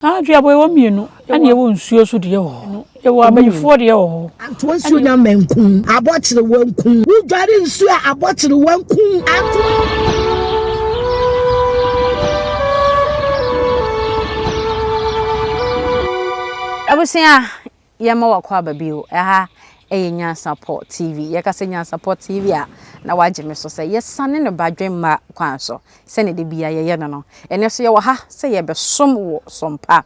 Dua boy wo mienu ane ye wo nsuo so de wo ye wo abayifo de wo anto nsuo nya mankun abotire wankun wo dware nsuo abotire wankun anto abusia yema wakwa ababio aha enya support TV ye kase nya support TV a na waje me so se yesane ne badwen ma kwan so se ne de bia ye no ene so ye wo ha se ye be som wo sompa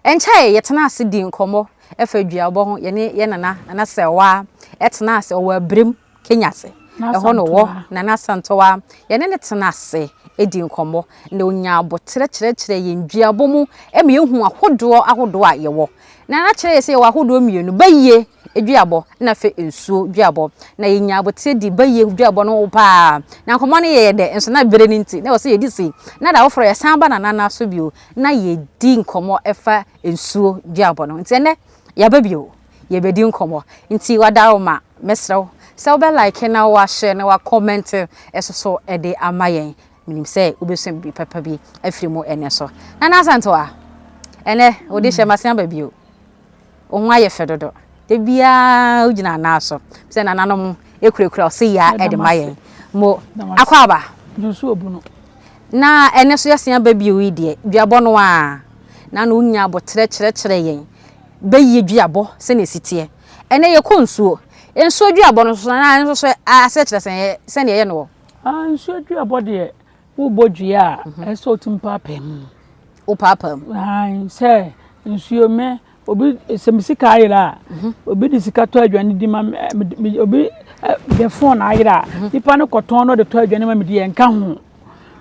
enchae yetena ase di nkomo efaduabo ho ye nana sewa etena ase o wabrem kenyase eho no wo nana santowa ye ne tena ase edi nkomo na onya abotre kire ye nduabo mu eme ehu ahodo a ye wo na kire ye se ye ahodo mienu baye eduabo na fe ensuo duabo na yenya abote di baye duabo no pa na nkomo ne ye de enso na bere ninti na wo se ye di si na da wo fro ye samba na nana so bio na ye di nkomo efa ensuo duabo no nti ene ya babio ye be di nkomo nti wada wo ma mesrew se wo be like na wa share na wa comment eso e de amayen minim se obesem bi papa bi afrimo ene so na santoa ene odi hye masen babio o ho aye fedodo de bia ugina na so se na nanom ekurekura o se ya ede mayen mo akwaba nsuo bu no na ene so yasen babio yi de duabo no a na no nya abotre kire yen bayi duabo se na sitie ene ye konsuo ensuo duabo no so na enso so ase kire se ne ye no nsuo duabo de wo bodua eso timpa pem o papam se nsuo me obi semisika ayira obi disika to adwane di ma obi the phone ayira nipa no koton no de to adwane ma me di enka ho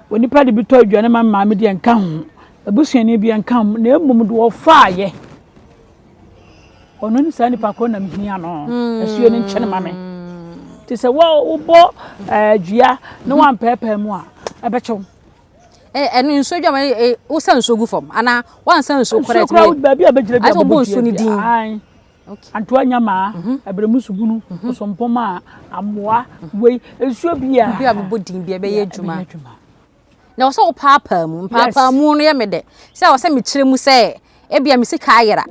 onipa de bi to adwane ma me di enka ho abusuani bi enka ho na emum de wo faaye ono ni sa nipa ko na mihia no asuo ni nkyene ma me ti se wo bo dua no wan pepe mu a abecho enu nso dwa ma wo san nso gu fom ana wan san nso correct me ba bia bejire bia bo nso ni din okay anto anya ma abremusu bunu osompoma amoa wei nsuo bia bo din bia be ye adwuma na wo so papa mu no ye me de se wo se me kire mu se e bia me sika ayira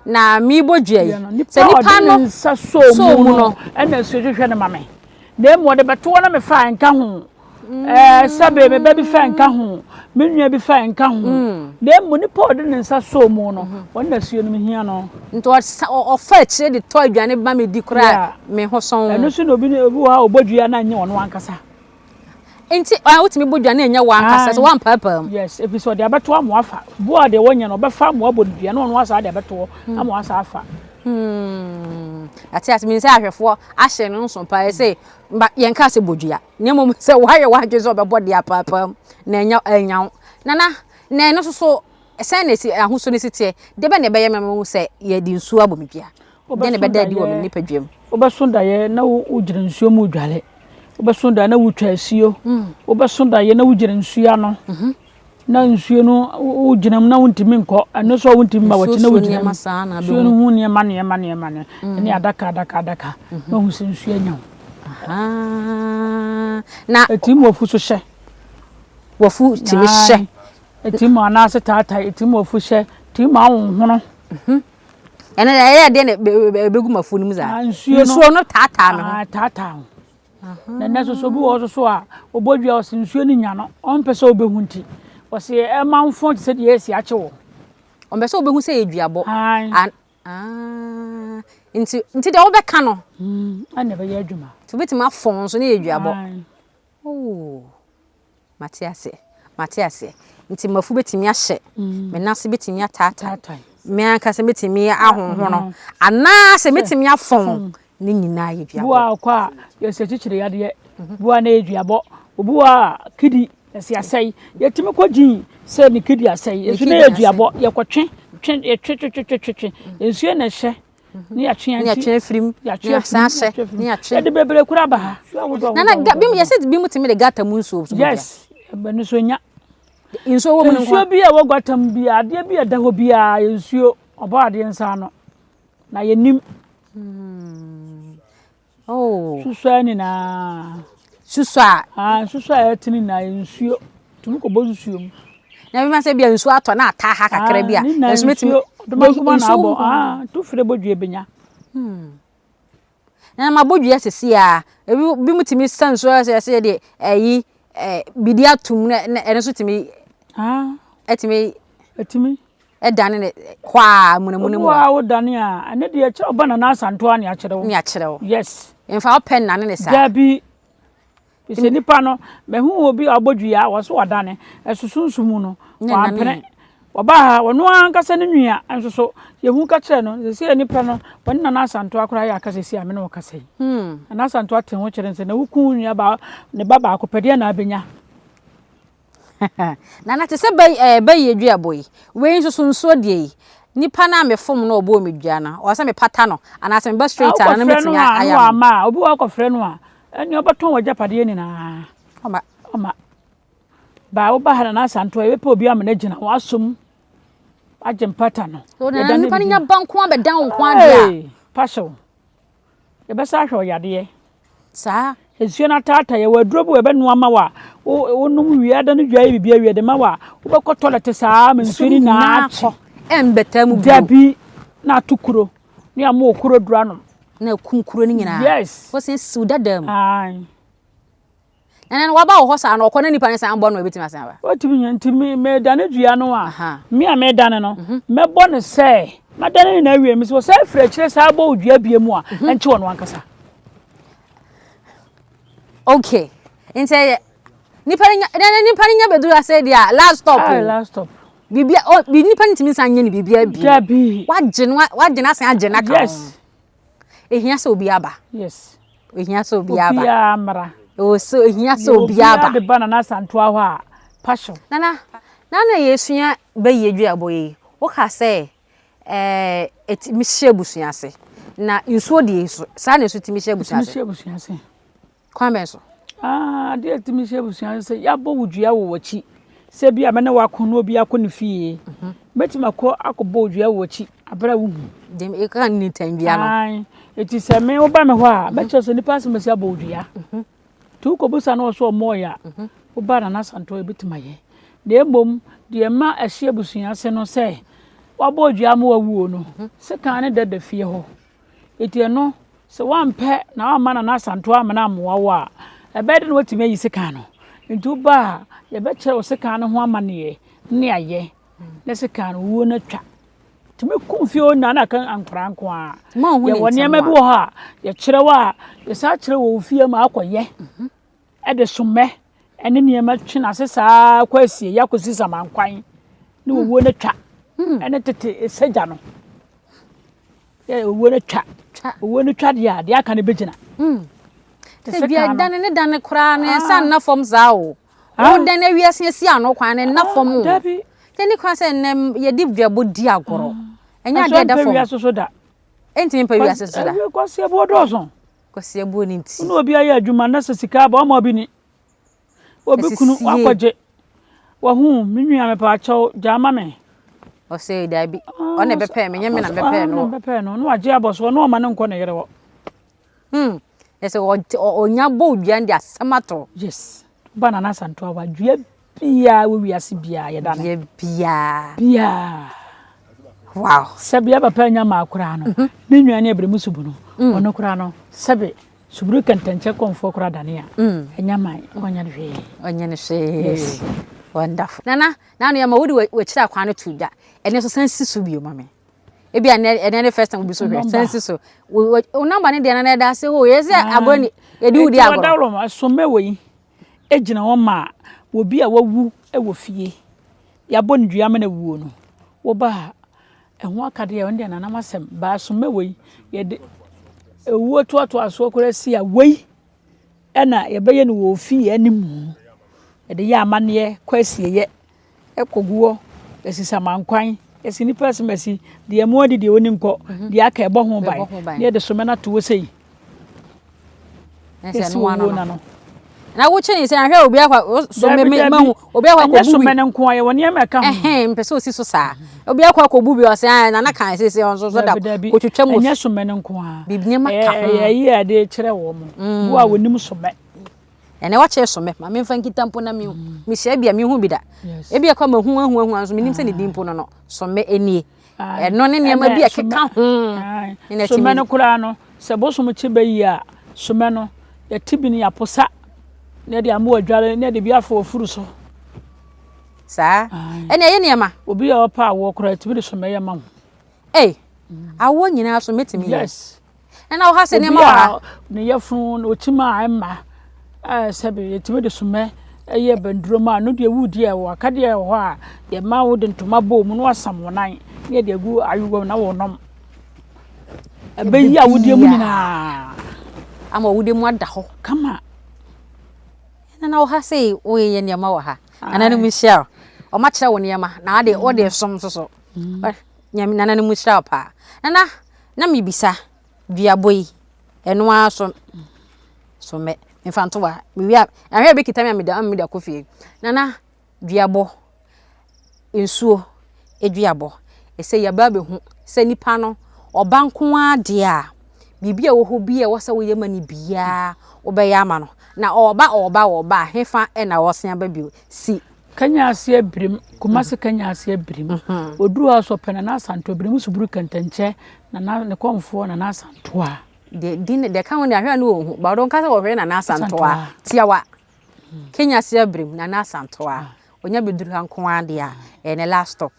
na mi bodua yi se nipa no sa so mu no ena nsuo hwehwe ne mame na emu de beto na me fa nka ho sabe me baby fa nka ho me nua bi fa nka ho na emu ni pa de nsa so mu no wona suo no me hia no nto o fa kire de to aduane ba me di kura me ho son eno so no bi wa obodua na nye wono ankasa enti wotimi bodua na enya wa ankasa so wan papa yes episode de abeto amo afa bo de wonya no be fa amo abodua na wono asa de abeto amo asa afa ati mi se ahwefo ahye no nso pa se yenka se bodua nyemo se waye waje so be body apapa na enya nana na no so se na si ahoso ne sitie de be na be yemem se ye di nsuo abomidua de na be da di wo me nipadwam obesonda ye na wo gira nsuo mu dwale obesonda na wo twa asio obesonda ye na wo gira nsuo ano na nsuo no wo ginam na wontimi nko eno so wontimi ma wachi na wo ginam nsuo no hu ne ma ne adaka na hu se nsuo nya na etimo ofu so hye wofu timi hye etimo anase tata etimo ofu hye timo awonhono ene ya de na begu mafu no mu za nsuo no tata no tata na neso so bi wo so a obodua o se nsuo ni nya no on pese obehu nti o se e manfo se de esi ache wo on pese obehu se eduabo nti de obeka no ana be ya adwuma to betima fon so na eduabo Matiase nti mafu betimi ahye me nase betimi atata me anka se betimi ahonhono ana se betimi afon ni nyina eduabo bua kwa yese chichire yade bua na eduabo obua kidi yesi asai yetimi kwagin se ni kidi asai yesu na eduabo yekotwe twe yesu na hye ni atwe frim ya sanse ni atwe de bebere kura ba ha na bim yesi bim timi de gata mu nsuo yes benu so nya nsuo wo mu nsuo bi a wogwatam bi ade bi da ho bi a nsuo oba ade nsa no na yenim susua ni na susua susua etini na nsuo tumi ko bo nsuo mu na me say bia nsu ato na ata ha kakra bia nsu metimi nsu to fire bodwe benya na ma bodwe asesi a bi mutimi sanso asese de ayi bidi atum na enso timi etimi edane ne kwa munamunu wa wo dane a ene de akire oba na asanto a ne akire wo yes emfa open na ne sa dabi ise nipa no mehu obi abodua wo so wadane esusunsumu no wa pene oba ha wono ankasa ne nwia enso yehu ka kire no se nipa no woni na asanto akora ya akasa si ame no kasa na asanto aten ho kire nse na wuku nwia ba ne baba akopede na abenya na te se bay edua boy we nso de nipa na me fom na obo medua na o se me pata no ana se me ba straight na metimi aya ma obi wa kofre no a eni obaton wajapade ni na oma ba wo ba na asanto e pe obi amana gina wasom agem pata no so na nipa nya banko abedan nko ade pasho e be sa hwe yade sa esuo na tata ye wadrobu ebe no ama wa wonum wiada no dwae bibia wiade ma wa wo be ko toilet saa mensuo ni na akọ embetamu dabi na tukuro ni am okuro duranom na kunkuro ni nyina yes wo se sudadam ai na wa ba wo hosa na okọ na nipa ne san bo no ebetima san ba otimi nyantimi me dane dua no a me a me dane no me bo ne se madane na awie mi so se frɛ kire saa bo dua bia mu a enche wono ankasa okay nse nipa nya beduru ase dia last stop bibia bi nipa ntimi san nya ni bibia bi wagye asan agye na ka yes ehia se obi aba yes ehia se obi aba ya mara o so ehia se obi aba de bana na santo aho a passion nana yesua bayi edua boyi wo ka se etimi hyebusu ase na nsuo de sa na so timi hyebusu ase kwame so de etimi hyebusu ase ya bo wudua wo wachi se bia me na wakono obi akoni fie metima ko akobo wudua wo wachi abra wu dem e kan ni tanbia no eti se me wo ba me ho a me chose ni pass me se abodua tu ko busa na so moya wo ba na santo ebitima ye na embom de ma ahyebusu ase no se wabodua ma wawuo no se kan ne dada fie ho eti no se wampe na wama na santo amana amwo wa ebede no watime yi se kan no ntu ba ye be kire wo se kan no ho amane ne aye ne se kan wo na twa tumi kumfio na kan ankranko a ye woni ma bi wo ha ye kire wa ye sa kire wo fie ma akoye ede somme ene ne ma twina se saa kwasie yakosi samankwan ne wo na twa ene tete seja no ye wo na twa wo na twa de aka ne begina te bia dane kura ne san na fom za o dane wiase si ano kwan ne na fom o te ni kwa se nem ye di dwabo di agoro enya de da fom wiase so da enti mpa wiase so da kwasie bo dozo kwasie bo ni nti no obi aye adwuma na sika ba o ma obi ni obi kunu akwaje wa hu menua me pa acho jama me o se da bi o ne bepe me nyame na bepe no no agye aboso no ma ne nko ne yere wo ese onya bo dua ndi asamato yes banana santo awa dua bia we wiase bia ye da ne bia wow sabia papa nya ma akura no ne nnuane ebremu subu no ono kura no sabe suburu kantanche konfo kura dane a enya mai onya ne hwe yes wonderful nana ya ma wodi we kira kwa no tuda ene so sansi su bio mame ebi ene first time we so hwe sansi so o number ne de na da se ho yeze agoni edi udi agoro da ma so mewe ejina ho ma obi a wawu e wo fie ya bo ndua ma na wuo no wo ba ehwo akade ya wonde na namasem ba so mewe ye de ewuo to aso kora si a wei ena ye beye no wo fie animu de ya amane kwasie ye ekoguo esisa mankwan esini personasi de amodi de oni nko de aka ebo ho bai ne de so mena to wo sei ese no ano na wo cheni se ahwe obi akwa so me obi akwa ko bubi so mena nko aye woni am aka ho mpese osi so saa obi akwa ko bubi o se na na kan se on so da ko twetwa mo enya so mena nko a bibine maka ho ye de kire wo mo wo a wonim so me ene wa che so me ma me fa nkita mpo na me me hia bia me hu bi da e bia kwa ma hu anso me nim se ne dimpo no so me enie eno ne ne ma bia keka ho ene so me no kura no se boso mo chiba yi a so me no ya tibini ya posa ne de amu adware ne de bia fa ofuru so sa ene ye ne ma obi ya opa awo kura tibi so me ya ma awo nyina so metimi yes na wo ha se ne ma wa ne ye fun o tima ama sebe tibi de so me eye banduro ma no de wudi e wo ka de ho a ye ma wo de ntoma bo mu no asam wonan ne de gu ayewo na wo nom ebe yi a wudi mu nyina ama wudi mu ada ho kama na wo ha se wo ye ne ma wa ha ananu Michelle o ma kire wo ne ma na ade o de som so nyame nana mu Michelle pa na mi bisa via boy eno aso so me mfanto wa mi wi ahwe be kitame me da kofi nana duabo ensuo eduabo ese ya ba be hu se nipa no obanko ade a bibia wo ho bia wo se wo ye mani bia wo be ya ma no na oba hefa na wo se aba bio si kanya ase abrim kumase kanya ase abrim oduru aso pena na santo abrim suburu kantanche na ne komfo na santo a de kan woni ahwe na ohu ba don kasa wo hwe na santo a tiawa kenya ase abrim na santo a onya beduru hanko ade a ene last stop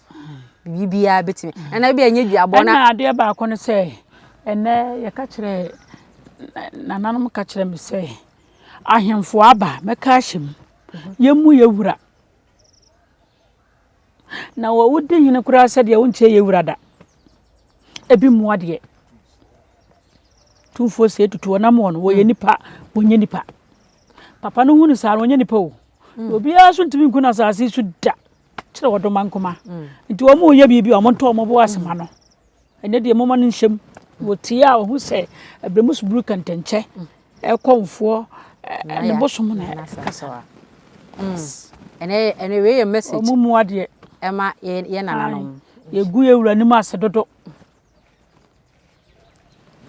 bibia betimi na bia nya duabo na ade ba ko ne se ene ye ka kire nanom ka kire me se ahemfo aba meka hyem yemu yewura na wo wudi hine kura se de wonche yewura da ebi muade ye tumfo se tutu na mo no wo ye nipa wonye nipa papa no hunu sa wonye nipa o obi aso ntimi nkuna asase su da kire wodo mankoma nti wo mo ye bibi o mo nto mo bo asema no ene de mo ma no nhyem wo tia wo hu se abremus bru kantanche e komfo ne bosom na kasa ene we ye message o mu muade ema ye nananom ye gu ewura ni ma sedodo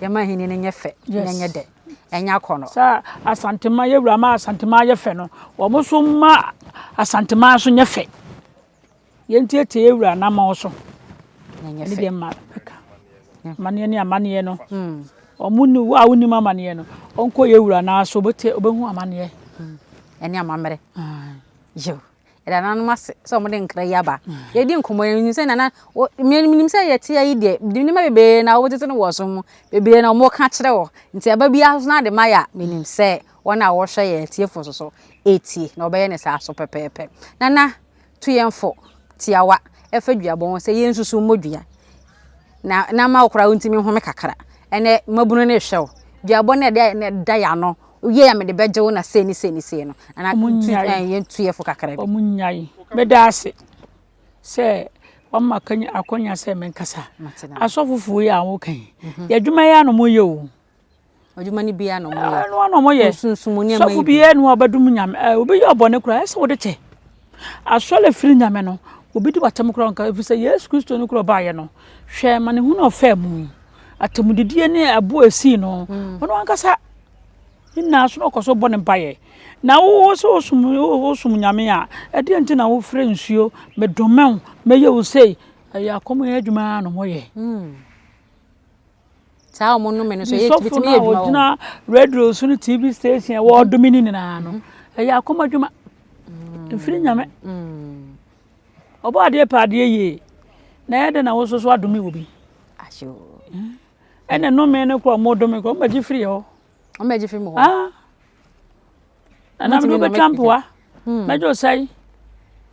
ye ma hini ne nyefe nenye de enya kono sa asantema ye ewura ma asantema ye fe no wo mo so ma asantema so nyefe ye ntiete ye ewura na ma so nenye fe de ma aka mane ni amane no o mu ni wa woni ma mane no onko ye ewura na so bote obehu amane ene amamere yo era nanu mase so mo de nkra yaba ye di nkomo yin se nana minim se ye tia yi de dinima bebe na wo tete no wo so mu bebe na mo ka kire wo nti aba bia so na de maya minim se wona wo hwe ye tie fo so eti na obaye ne sa so pepepe nana tuyemfo tiawa efa duabon se ye nsusu modua na ma okra wontimi home kakra ene mabunu ne hwew duabon ne da ya no ye ya me de beje wo na se ni no ana ye tuyefo kakra o munyai bedase se wamma kanya akonya se menkasa asofufu ya wo kan ya dwuma ya no moye o adwuma ni bia no moye no moye sunsumu ni ma sofu bia no obadum nyam obi ye obone kura ese wo de che asole firi nyame no obi di watam kura nka efise Yesu Kristo no kura ba ye no hwe mane hu no fa mu atamudidie ne abo esi no ono ankasa ina so okoso bone mpaye na wo so osum nyame a ede enti na wo frɛ nsuo me domen me ye wo sei ya komo ye adwuma no moye ta mo no me no so ye tibitimi ye adwuma na radio so no TV station wo domini ni na no ya komo adwuma mfiri nyame obo ade pa ade ye na ede na wo so adomi wo bi asho ene no me ne ko mo domi ko ma ji free ho o me ji free mo ana me be tampwa mejo sai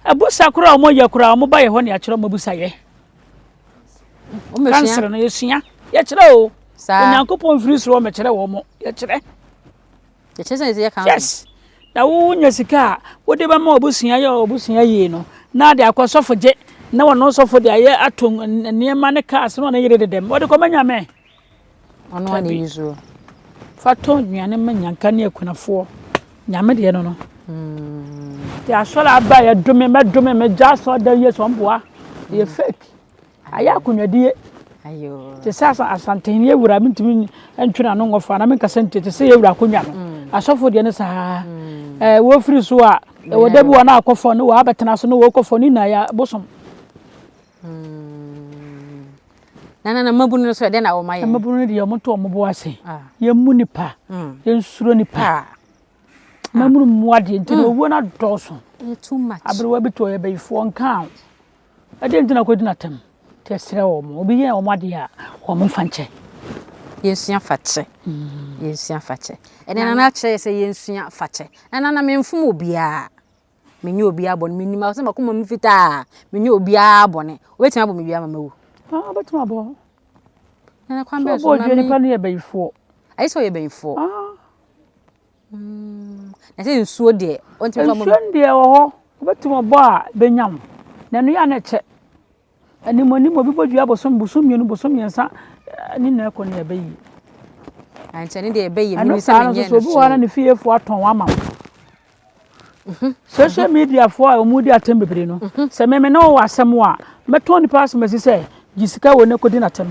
abusa kura o mo ye kura o mo ba ye ho ne a kire mo busa ye o me cancer no yesua ye kire o onyankopon free so me kire wo mo ye kire ye cancer yes na wo nya sika wo de ba ma obusua ye no na de akosofo je na wo no sofo de aye aton niema ne ka ase no na yire de dem wo de ko manya me ono na yizo faton nwane manyanka ne akunafo nyame de no ti asola aba ya dome me jaso da yeso mboa ye fake aya akunwadie ayo ti sasa asanten ye wura mintimi entwena no ngofa na menka sente ti se ye wura akunwa no asofo de ne sa wo free so a wo da bi wo na akofo no wo abetena so no wo kofo ni na ya bosom na mabunu no so de na wo maye mabunu de mo to mo bo ase ye mu nipa ye nsuro nipa mamunu mu ade nti no wo na doso too much abrewa bi to ye bayfo nkan ade nti na kodi na tem te sere wo mo obi ye wo ade a wo mo fanche yensua fache yensua fache ene na che se yensua fache na memfum obia menye obia bone menima se makoma mfita menye obia bone obetima bo mebia mamawu betima bo na kwambe so bo je nipa ne ye bayfo ai so ye bayfo na se nsuo de onti fa mo nsuo de wo ho obetima bo a benyam na no ya na che animoni mo bi bodua bosom mienu bosom yensa ni na ko ne abayi anche ne de abayi mi se menye so bi wana ne fiefo aton wa ma social media fo a omudi atem bebre no se meme na wo asem a meton ni pass mesi se gisika wo ne kodi na tem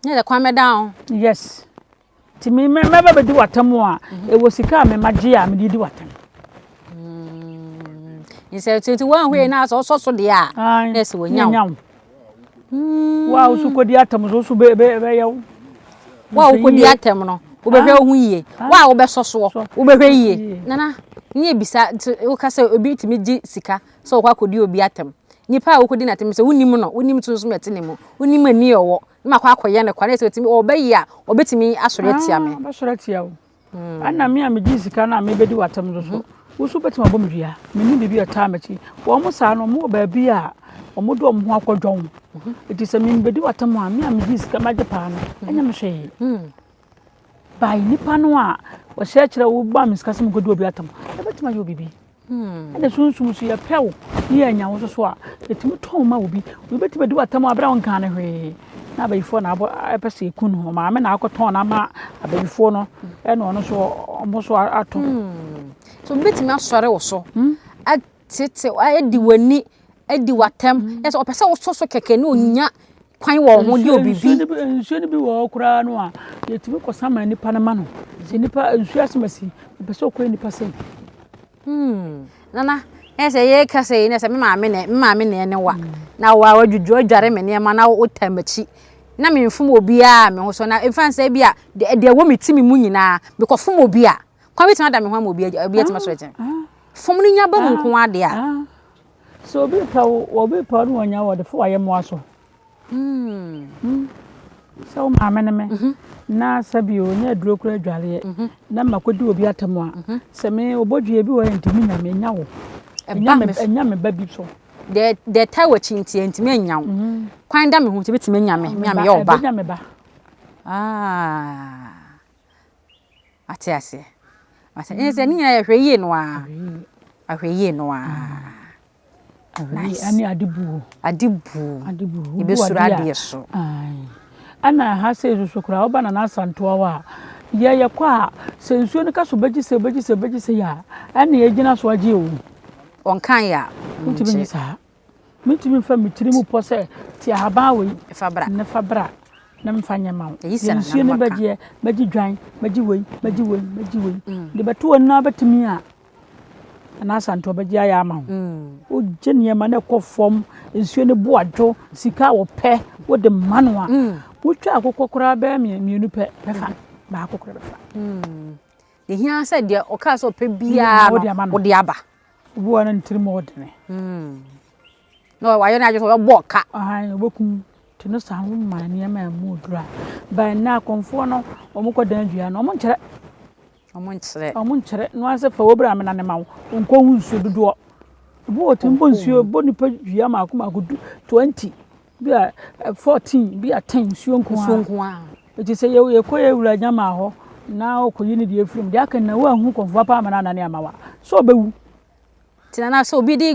ne da kwame down yes ti me ba bedi watem a e wo sika me magye a me di watem inse tete wan hwe na so de a na se wo nyaw wow su kodi atem so be yew wow kodi atem no wo be hwe hu yie wow wo be so wo be hwe yie nana nye bisa wo ka se obi timi gi sika so kwa kodi obi atem nipa wo kodi na atem se wonim no wonim to so mete ne mu wonim ani owo ma kwa akoye ne kwa na se timi obayi a obetimi asore tia me ba sore tia wo ana me a me gi sika na me bedi watem so wo su betima bom dua me ni bibi ata machi wo mo sa no mo ba bi a omo do mo akodwon eti se me bedi watem a me a me gi sika ma je pa no anya me hwe bai nipa no a wo hye kire wo ba me sika se mo kodi obi atam e betima yo bibi ene sunsun su ya pew ni anya wo so a etimi ton ma obi wo betima di watam a bra won kan ne hwe na abayifo na abo epese ekunu ho ma me na akoton na ma abayifo no e no no so omo so ato so betimi asore wo so atete adi wani adi watam eso opese wo so keke na onya kwan wo ho di obibi nsuo ni bi wo kura no a yetimi ko sama nipa na ma no se nipa nsuo asemasi opese okwa nipa sen nana ese ye kase ne se me maame ne wa na wa wadwudwo dware me ne ma na wo tamachi na me mfum obi a me ho so na emfansa bi a de wo metimi mu nyina be ko fum obi a kwa betima da me ho obi atima so etin fum ni nya ba mu nko ade a so obi pa no nya wo de fo aye mo aso so maame ne me na sabi o nya duro kura dware na makodi obi atam a se me obodwe bi wo ntimi nya me nya wo enya me ba bi so de tawo chinti ntimi enya wo kwan da me hu tibi timi nya me ye oba nya me ba atiase ese ni nya hweye no a ahweye no a nice ani adibu ibe surade so ana ha se so kura oba na asantoa wa ye kwa sensuo ne ka so beji se ya ana ye gina so age o onkan ya mutimi sa mutimi fa mitiri mu pose ti ahaba we fabra na mfanya ma sensuo ne beji dwan beji we de beto na betimi a ana asantoa beji aya ma o genie ma na kofom nsuo ne boadwo sika wo pe wo de manwa wotwa akokokora ba mienu pe befa ba akokora befa de hia se de o ka so pe bia wo de aba obi wana ntiri mo de no wa yo na ajo so bo ka obokum tino sa ho ma ne ma mu dura ba na konfo no omukọ dan dua no omo nkyere no ase fa wobra me na ne ma nko hu nsuo dodo bo timbo nsuo bo nipa dua ma akoma gudu 20 bia 14 bia 10 nsuo nko a eti se ye ko ye wura nyama ho na okoyi ni de efrim de aka na wa hu konfo pa ma na ne amawa so bewu tina na so obi di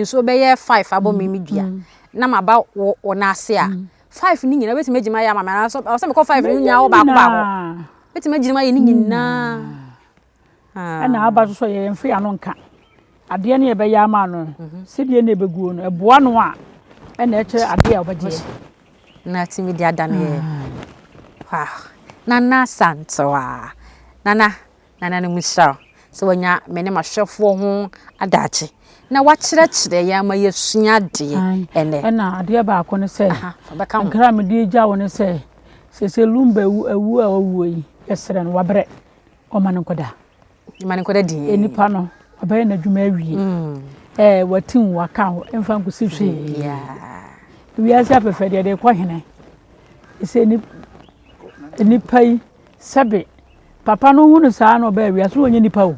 nsuo be ye 5 abo memi dua na ma ba wo na ase a 5 ni nyina betime gima ya ma na so me ko 5 ni nya wo ba ko ba ho betime gima ye ni nyina ana aba so ye mfe ya no nka ade ne ye be ya ma no se de ne beguo no eboa no a na eche ade a obaje na timi dia da ne na santoa nana no musha so wanya me ne mahwefo ho adache na wakyerɛkyerɛ ya ma yesua de ene na ade ba ko ne sɛ nkra me de gya wo ne sɛ sese lumba ewu a wawu yi yesere no wabrɛ o ma ne nkoda di enipa no abaye na dwuma awie watin waka ho emfa nkosi hwe wiase afefɛ de kɔ hene ese nipa yi sɛbe papa no hunu saa no ba wiase onye nipa o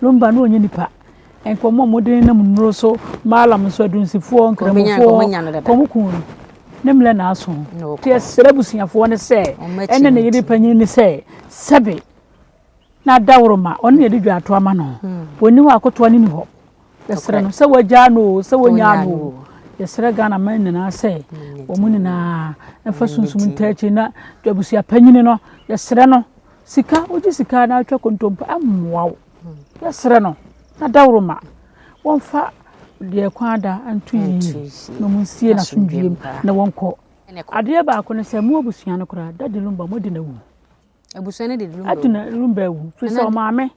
lumba no onye nipa enkomo modern na munro so malam so adunsifo nkramofo komukun nemle na aso tie serebusiafo ne sɛ ene ne yede panyin ne sɛ sɛbe na dawroma on ne de dwato ama no oni ho akoto ne ni ho yesere no sɛ wagya no sɛ wonya no yesere Ghana man na sɛ omuni na emfa sunsum ntachi na dwabusia panyin no yesere no sika oji sika na atwa kontompa amwa yesere no na dawroma wonfa de kwada antu yi no munsie na sundwiem na wonko ade ba ko ne sɛ mu obusua no kora dade lumba modi na wu abusua ne de lumba aduna lumba wu fi sɛ o maame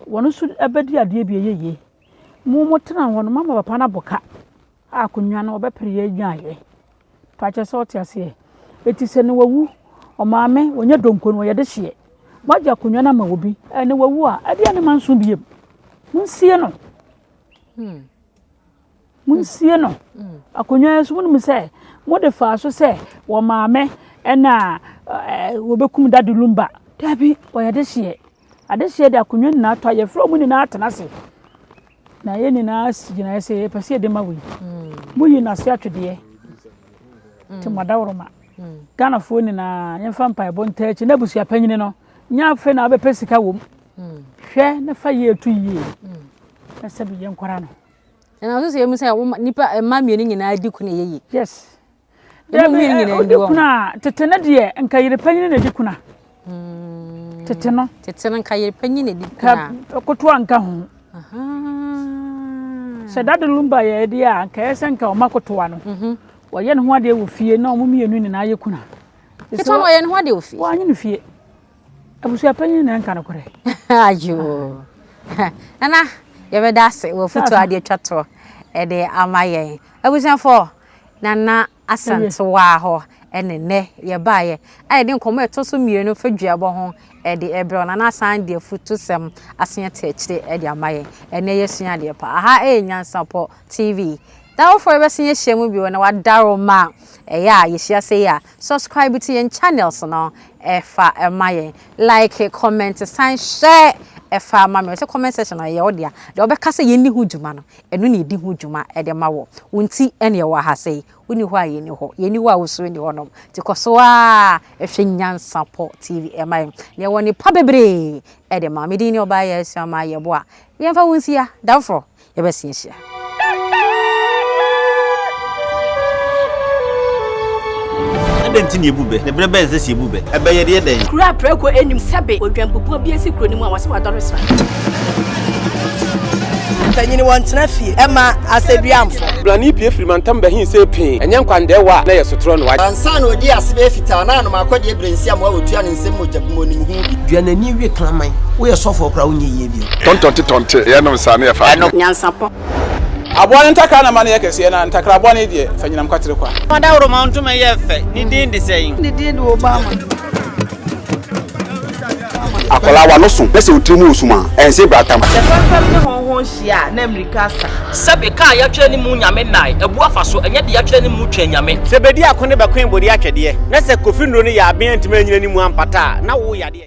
wono su abedi ade bi yeye mu motena wono mama papa na boka akonwa na obepere ye nyaye pa che sɛ otiase eti sɛ ne wawu o maame wonya donko no yede hye magya konwa na ma obi ne wawu a ade ne manso biem munsie no munsie no akonwa so munum sɛ mode fa so sɛ wo maame na wobekum dade lumba dabi oyade hye ade hye de akonwa na atwa ye fro mu ni na atena se na ye ni na sigina se pese de mawi muyi na se atwede te madawroma Ghana fo ni na yemfa mpa ebonta echi na busia panyine no nya afe na be pesika wom hwe na fa ye etu yie na se bi yenkora no na so se yemu se nipa mamienu nyina adi ku na yeyi yes de mi nyina ndi wo kuna tete na de enka yire panyine na di kuna tete no nka yire panyine di kuna koto anka ho se dade lumba ye di a nka yesa nka o makotowa no woye ne ho ade wo fie na o mumienu ni na aye kuna keto woye ne ho ade wo fie wo anyi ne fie abusu apanyin na nka no kore ayo nana ye be da se wo foto ade twato e de amaye abusuafo nana asantewa ho enene ye baaye aye de nkomo etoso mienu faduabo ho e de ebro nana asan de foto sem asen tekire e de amaye ene yesua de pa aha Nyansapo TV that for ever see shemu bi na wadaroma ya yeshia say ya subscribe to your channels no efa emaye like comment sign share efa mama say comment section ya odia de obeka say yeni huduma no eno na edi huduma e de mawo wonti ene wa ha say woni ho a yeni ho a wosoro ni honom tikoso a ehwe Nyansapo TV emaye ne woni pa bebre e de mama di ni oba ya siama ye bo a yemfa wonsia dafro ye be sinhia Dentini ebube ne brebe eze si ebube ebe ye de den kura preko enim sebe odwampopo bi esi kuro ni mu a wase wadore sra tanyini wontena fie ema aseduamfo blani pie frimantam be hin se pin enye nkwande wa na yesotro no wa ansa na odi asebe fita na no makode ebrensi am wa wotua ne nsem mojabumo ni hu duanani wie klaman wo ye sofo kra wonye yie bi tontonte ye no sa na ye fa Nyansapo abone ntakra na mane yakese na ntakra abone de fanyinam kwatere kwa madawro ma ntuma ye fe ni din de sey ni din de Obama akola wa no so pese otrimu osuma ense bratam fafam ne honhon hia na America sa sebe ka ya twa ni mu nyame nai ebu afa so enye de ya twa ni mu twa nyame sebedi akone be kwen bodi atwede na se kofi nro ne ya aben antima nyina ni mu ampata na wo ya de